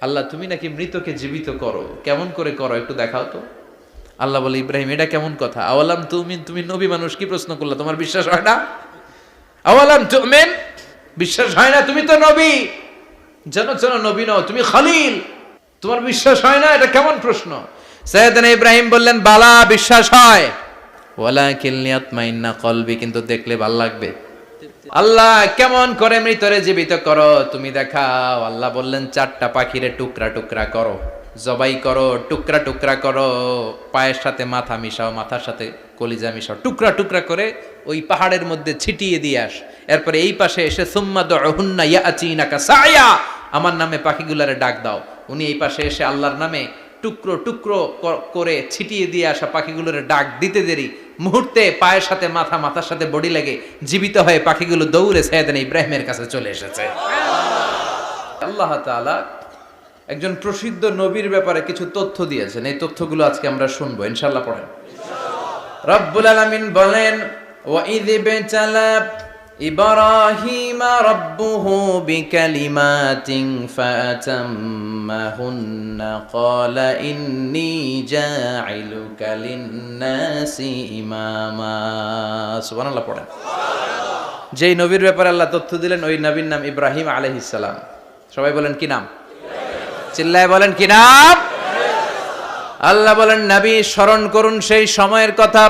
আল্লাহ তুমি নাকি মৃতকে জীবিত করো, কেমন করে করো একটু দেখাও তো। আল্লাহ বলে, ইব্রাহিম এটা কেমন কথা? আওয়ালাম তুমিন, তুমি নবী মানুষ কি প্রশ্ন করলা, তোমার বিশ্বাস হয় না? আওয়ালাম তুমিন, বিশ্বাস হয় না? তুমি তো নবী, জানো নবী নও, তুমি খলিল, তোমার বিশ্বাস হয় না? এটা কেমন প্রশ্ন? সাইয়েদনা ইব্রাহিম বললেন, বালা, বিশ্বাস হয়, ওয়ালাকিন লিয়াতমাইন্না কলবি, কিন্তু দেখলে ভাল লাগবে। আল্লাহ কেমন করে মৃতরে জীবিত করো তুমি দেখাও। আল্লাহ বললেন, 4টা পাখিরে টুকরা টুকরা করো, জবাই করো, টুকরা টুকরা করো, পায়ের সাথে মাথা মিশাও, মাথার সাথে কলিজা মিশাও, টুকরা টুকরা করে ওই পাহাড়ের মধ্যে ছিটিয়ে দিয়ে আস। এরপরে এই পাশে এসে সুম্মা দুহুন্না ইয়াতিনাকা সায়া, আমার নামে পাখিগুলারে ডাক দাও। উনি এই পাশে এসে আল্লাহর নামে টুকরো টুকরো করে ছিটিয়ে দিয়ে আসা পাখিগুলোর ডাক দিতে দেরি, মুহূর্তে পায়ের সাথে মাথা, মাথার সাথে বডি লেগে জীবিত হয়ে পাখিগুলো দৌড়ে সাইয়েদনা ইব্রাহিমের কাছে চলে এসেছে। আল্লাহ তাআলা একজন প্রসিদ্ধ নবীর ব্যাপারে কিছু তথ্য দিয়েছেন, এই তথ্যগুলো আজকে আমরা শুনবো ইনশাআল্লাহ। পড়েন। রব্বুল আলামিন বলেন, ওয়াইয বিতালা ইব্রাহিমা রাব্বুহু বিকালিমাতিন ফাতাম্মাহুন্না ক্বালা ইন্নী জাইলুকা লিন-নাসি ইমামা। সুবহানাল্লাহ পড়েন। যেই নবীর ব্যাপারে আল্লাহ তথ্য দিলেন ওই নবীর নাম ইব্রাহিম আলাইহিস সালাম। সবাই বলেন কি নাম? চিল্লায় বলেন কি নাম? আল্লাহ বলেন, নবী স্মরণ করুন সেই সময়ের কথা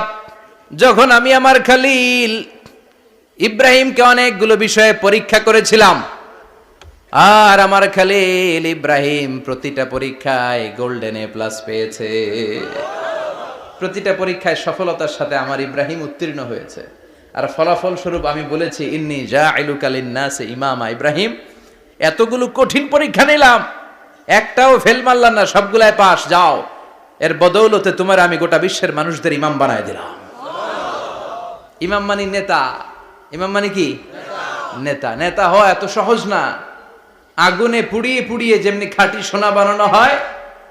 যখন আমি আমার খলিল ইব্রাহিমকে অনেকগুলো বিষয়ে পরীক্ষা করেছিলাম, আর আমার খলিল ইব্রাহিম প্রতিটা পরীক্ষায় গোল্ডেন এ প্লাস পেয়েছে। প্রতিটা পরীক্ষায় সফলতার সাথে আমার ইব্রাহিম উত্তীর্ণ হয়েছে। আর ফলাফল স্বরূপ আমি বলেছি, ইন্নী জাইলুকা লিন-নাসি ইমামা। ইব্রাহিম, এতগুলো কঠিন পরীক্ষা নিলাম, একটাও ফেল মারলাম না, সবগুলায় পাস। যাও, এর বদৌলতে তোমার আমি গোটা বিশ্বের মানুষদের ইমাম বানায় দিলাম। ইমাম মানে নেতা। ইমাম মানে কি? নেতা। নেতা হওয়া এত সহজ না। আগুনে পুড়িয়ে পুড়িয়ে যেমনি খাঁটি সোনা বানানো হয়,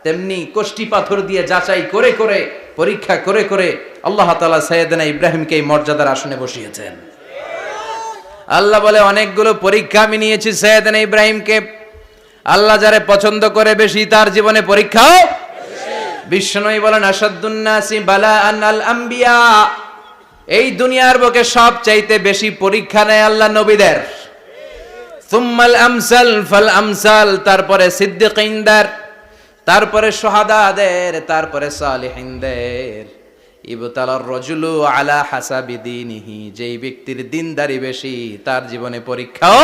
তেমনি কষ্টি পাথর দিয়ে যাচাই করে করে, পরীক্ষা করে করে আল্লাহ তাআলা সাইয়েদনা ইব্রাহিমকে এই মর্যাদার আসনে বসিয়েছেন। আল্লাহ বলে, অনেকগুলো পরীক্ষা আমি নিয়েছি সাইয়েদনা ইব্রাহিমকে। আল্লাহ যারে পছন্দ করে বেশি, তার জীবনে পরীক্ষাও বিশ্বনবী বলেন, আসাদুন নাসি বালাআন আল আম্বিয়া। এই দুনিয়ার বুকে সবচাইতে বেশি পরীক্ষা নেয় আল্লাহ নবীদের। সুম্মাল আমসাল ফাল আমসাল, তারপরে সিদ্দিকিনদের, তারপরে শুহাদাদের, তারপরে সালিহিনদের। ইবতালার রাজুলু আলা হাসাবি দীনিহি, যেই ব্যক্তির দিনদারি বেশি তার জীবনে পরীক্ষাও।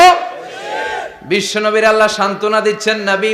বিশ্বনবীর আল্লাহ সান্ত্বনা দিচ্ছেন, নবী